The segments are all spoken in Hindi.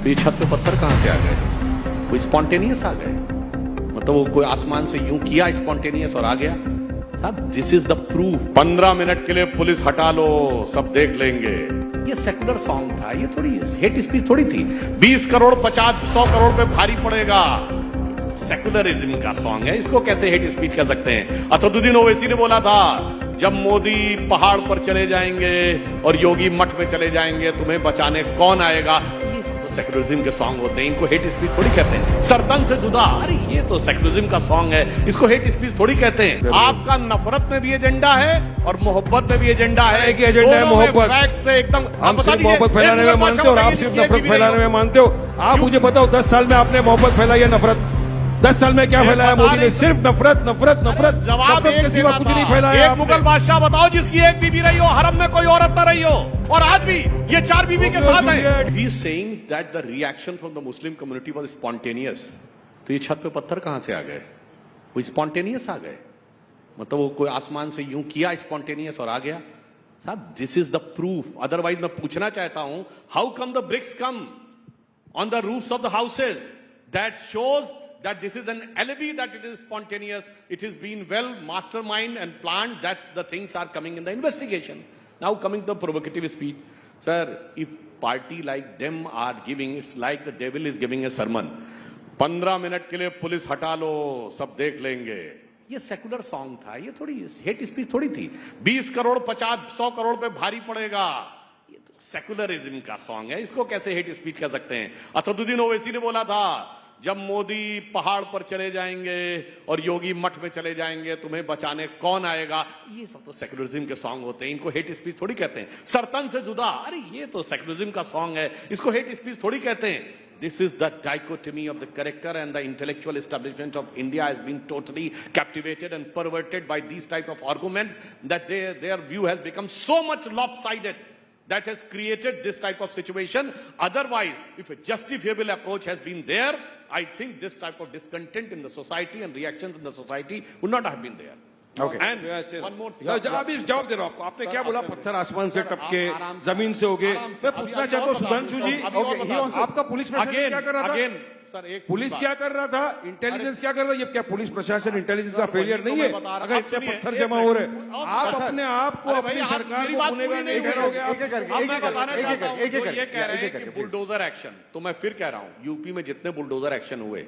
तो ये छत पे पत्थर कहां से आ गए? कोई स्पॉन्टेनियस आ गए? मतलब वो कोई आसमान से यूं किया स्पॉन्टेनियस और आ गया? साहब this is the proof. 15 minute के लिए पुलिस हटा लो, सब देख लेंगे। ये सेकुलर सॉन्ग था, ये थोड़ी हेट स्पीच थोड़ी थी। 20 करोड़ 50-100 करोड़ पे भारी पड़ेगा। सेकुलरिज्म का सॉन्ग है, इसको कैसे हेट स्पीच कर सकते हैं? असदुद्दीन ओवैसी ने बोला था जब मोदी पहाड़ पर चले जाएंगे और योगी मठ में चले जाएंगे तुम्हें बचाने कौन आएगा? ये सब तो सेकुलरिज्म के सॉन्ग होते हैं, इनको हेट स्पीच थोड़ी कहते हैं। सरतन से जुदा, अरे ये तो सेकुलरिज्म का सॉन्ग है, इसको हेट स्पीच थोड़ी कहते हैं। आपका नफरत में भी एजेंडा है और मोहब्बत में भी एजेंडा है। एक एजेंडा है मोहब्बत से एकदम। हम सिर्फ मोहब्बत फैलाने में मानते हो और आप सिर्फ नफरत फैलाने में मानते हो। आप मुझे बताओ 10 साल में आपने मोहब्बत फैलाई है नफरत? 10 साल में क्या फैलाया मोदी ने? सिर्फ नफरत नफरत नफरत। जवाब के सिवा कुछ नहीं फैलाया। एक मुगल बादशाह बताओ जिसकी एक बीबी रही हो, हरम में कोई औरत न रही हो, और आज भी ये 4 बीबी के साथ है। He is saying that the reaction from the Muslim community was spontaneous. तो ये छत पे पत्थर कहां से आ गए? कोई स्पॉन्टेनियस आ गए? मतलब वो कोई आसमान से यूं किया स्पॉन्टेनियस और आ गया? साहब this is the proof. Otherwise मैं पूछना चाहता हूं, how come the bricks come on the roofs of the houses? That shows that this is an alibi that it is spontaneous. It has been well mastermind and planned. That's the things are coming in the investigation. Now coming to the provocative speech. Sir, if party like them are giving, it's like the devil is giving a sermon. 15 minute के लिए पुलिस हटा लो, सब देख लेंगे। ये सेकुलर सॉन्ग था, ये थोड़ी हेट स्पीच थोड़ी थी। 20 करोड़ 50-100 करोड़ पे भारी पड़ेगा। ये तो सेकुलरिज्म का सॉन्ग है, इसको कैसे हेट स्पीच कर सकते हैं? असदुद्दीन ओवैसी ने बोला था जब मोदी पहाड़ पर चले जाएंगे और योगी मठ में चले जाएंगे तुम्हें बचाने कौन आएगा? ये सब तो सेकुलरिज्म के सॉन्ग होते हैं, इनको हेट स्पीच थोड़ी कहते हैं। सरतन से जुदा, अरे ये तो सेकुलरिज्म का सॉन्ग है, इसको हेट स्पीच थोड़ी कहते हैं। This is the dichotomy of the character, and the intellectual establishment of India has been totally captivated and perverted by these type of arguments, that their view has become so much lopsided that has created this type of situation. Otherwise, if a justifiable approach has been there, I think this type of discontent in the society and reactions in the society would not have been there. Okay. And one more thing. अभी जवाब दे रहा हूं आपको। आपने क्या बोला? पत्थर आसमान से टपके जमीन से हो गए। मैं पूछना चाहता हूँ सुधांशु जी, आपका पुलिस प्रशासन क्या कर रहा था? पुलिस क्या कर रहा था? इंटेलिजेंस क्या कर रहा था? ये क्या पुलिस प्रशासन इंटेलिजेंस का फेलियर नहीं है? अगर इतने पत्थर जमा हो रहे, आप अपने आप को अपनी सरकार को गुनहगार नहीं करोगे? मैं बताना चाहता हूं, ये कह रहे हैं कि बुलडोजर एक्शन, तो मैं फिर कह रहा हूं, यूपी में जितने बुलडोजर एक्शन हुए,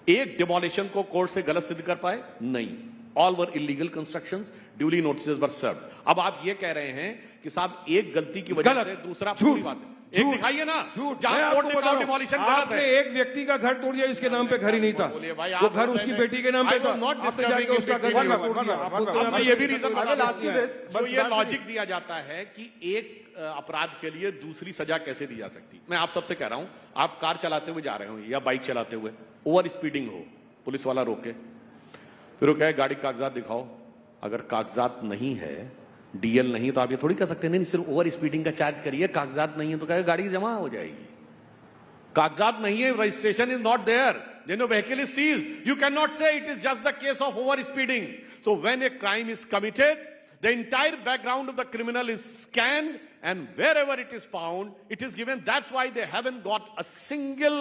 एक डिमोलिशन को कोर्ट से गलत सिद्ध कर पाए? नहीं। All were illegal constructions, duly notices were served. अब आप ये कह रहे हैं कि साहब एक गलती की वजह से दूसरा, पूरी बात है, एक दिखाइए ना जहां कोर्ट ने कहा डिमोलिशन गलत है। एक व्यक्ति का घर तोड़ दिया, इसके नाम पे घर ही नहीं था, वो घर उसकी बेटी के नाम पे था, आपसे जाके उसका घर तोड़ दिया। ये भी रीजन जो ये लॉजिक दिया जाता है कि एक अपराध के लिए दूसरी सजा कैसे दी जा सकती। मैं आप सबसे कह रहा हूं, आप कार चलाते हुए जा रहे हो या बाइक चलाते हुए, ओवर स्पीडिंग हो, पुलिस वाला रोके, फिर वो कहे गाड़ी कागजात दिखाओ। अगर कागजात नहीं है, डीएल नहीं, तो आप ये थोड़ी कह सकते नहीं सिर्फ ओवर स्पीडिंग का चार्ज करिए, कागजात नहीं है तो कहे गाड़ी जमा हो जाएगी। कागजात नहीं है, registration is not there, then your vehicle is seized. You can not say it is just the case of over speeding. So when a crime is committed, the entire background of the criminal is scanned, and wherever it is found, it is given. That's why they haven't got a single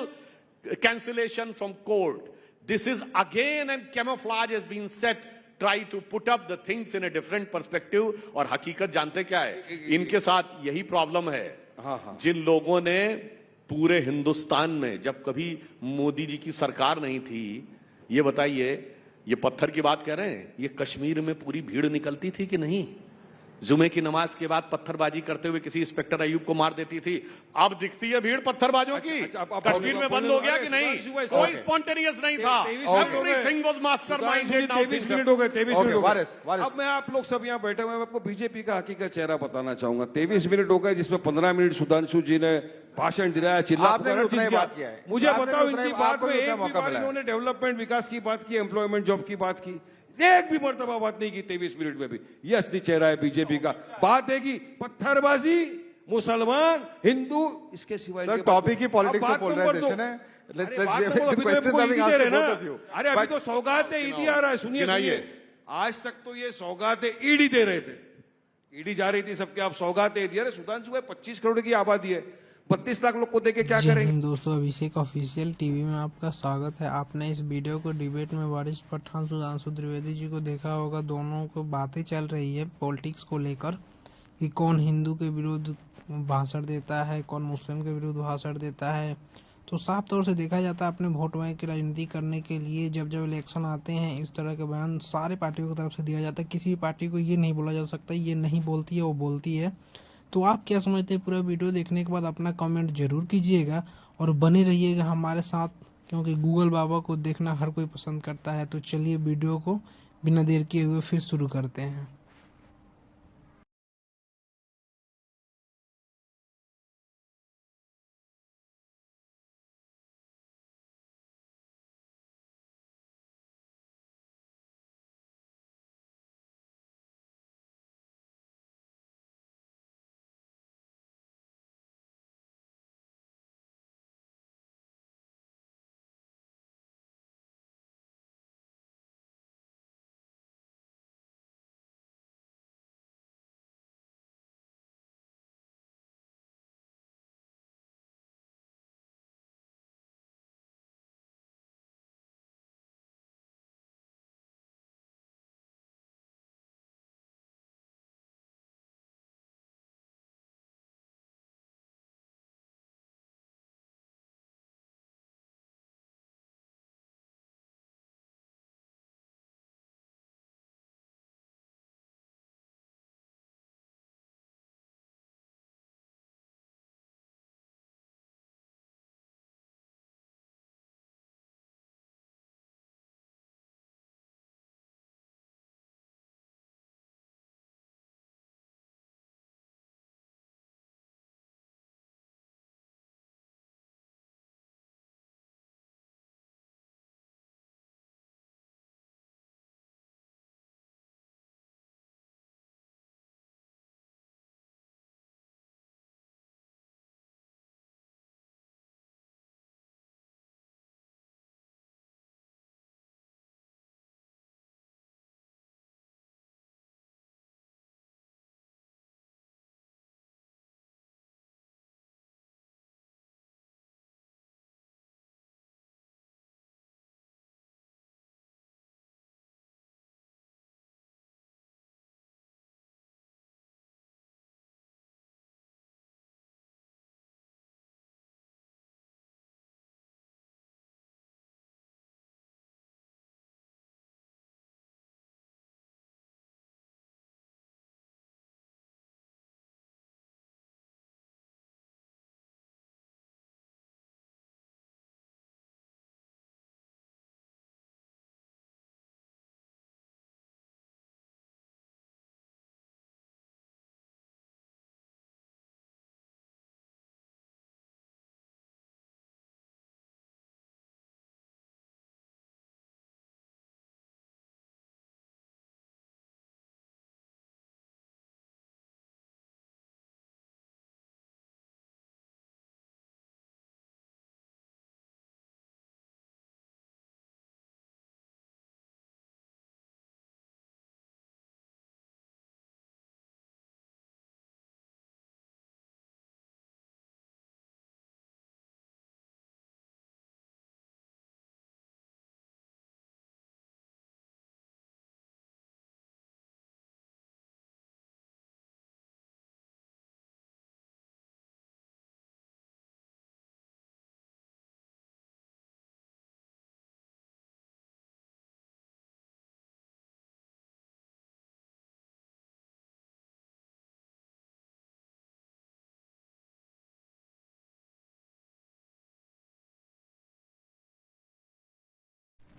cancellation from court. This is again, and camouflage has been set, try to put up the things in a different perspective. और हकीकत जानते क्या है, इनके साथ यही प्रॉब्लम है। जिन लोगों ने पूरे हिंदुस्तान में, जब कभी मोदी जी की सरकार नहीं थी, ये बताइए, ये पत्थर की बात कह रहे हैं, ये कश्मीर में पूरी भीड़ निकलती थी कि नहीं? जुमे की नमाज के बाद पत्थरबाजी करते हुए किसी इंस्पेक्टर अयूब को मार देती थी। अब दिखती है भीड़ पत्थरबाजों की। कश्मीर में बंद हो गया कि नहीं? कोई स्पॉन्टेनियस नहीं था, एवरीथिंग वाज मास्टरमाइंडेड। 23 मिनट हो गए, 23 मिनट हो गए। अब मैं आप लोग सब यहाँ बैठे हुए, मैं आपको बीजेपी का हकीकत चेहरा बताना चाहूंगा। 23 मिनट हो गए, जिसमें 15 मिनट सुधांशु जी ने भाषण दिलाया, चिल्ला किया। मुझे बताओ, इनकी बात में एक भी बार इन्होंने डेवलपमेंट, विकास की बात की, एम्प्लॉयमेंट, जॉब की बात की? एक भी मर्तबा बात नहीं की 23 मिनट में भी। ये असली चेहरा है बीजेपी का। बात है कि पत्थरबाजी, मुसलमान, हिंदू, इसके सिवाय टॉपिक ही पॉलिटिक्स से बोल रहे हैं। अरे अभी तो सौगात ईडी आ रहा है, सुनिए। आज तक तो ये सौगात ईडी दे रहे थे, ईडी जा रही थी सबके, आप सौगात दिया। अरे सुधांशु भाई, 25 करोड़ की आबादी है, 32 लाख लोग को देके क्या जय करेंगे? हिंद दोस्तों, अभिषेक ऑफिशियल टीवी में आपका स्वागत है। आपने इस वीडियो को डिबेट में वारिस पठान सुधांशु त्रिवेदी जी को देखा होगा। दोनों को बातें चल रही है पॉलिटिक्स को लेकर कि कौन हिंदू के विरुद्ध भाषण देता है, कौन मुस्लिम के विरुद्ध भाषण देता है। तो साफ तौर से देखा जाता है अपने वोट बैंक की राजनीति करने के लिए जब जब इलेक्शन आते हैं इस तरह के बयान सारे पार्टियों की तरफ से दिया जाता है। किसी भी पार्टी को ये नहीं बोला जा सकता ये नहीं बोलती है, वो बोलती है। तो आप क्या समझते हैं? पूरा वीडियो देखने के बाद अपना कमेंट जरूर कीजिएगा और बने रहिएगा हमारे साथ, क्योंकि गूगल बाबा को देखना हर कोई पसंद करता है। तो चलिए वीडियो को बिना देर किए हुए फिर शुरू करते हैं।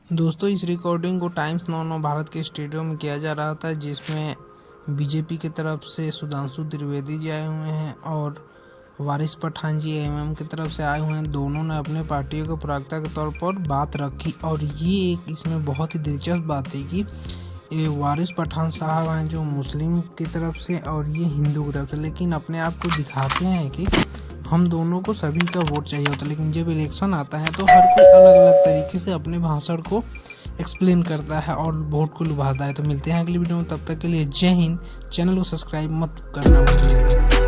दोस्तों, इस रिकॉर्डिंग को टाइम्स 9 भारत के स्टूडियो में किया जा रहा था, जिसमें बीजेपी की तरफ से सुधांशु त्रिवेदी जी आए हुए हैं और वारिस पठान जी एमएम की तरफ से आए हुए हैं। दोनों ने अपने पार्टियों के प्रवक्ता के तौर पर बात रखी और ये एक इसमें बहुत ही दिलचस्प बात है कि ये वारिस पठान साहब हैं जो मुस्लिम की तरफ से और ये हिंदू की तरफ से, लेकिन अपने आप को दिखाते हैं कि हम दोनों को सभी का वोट चाहिए होता है। लेकिन जब इलेक्शन आता है तो हर कोई अलग अलग तरीके से अपने भाषण को एक्सप्लेन करता है और वोट को लुभाता है। तो मिलते हैं अगली वीडियो में, तब तक के लिए जय हिंद। चैनल को सब्सक्राइब मत करना भूलिएगा।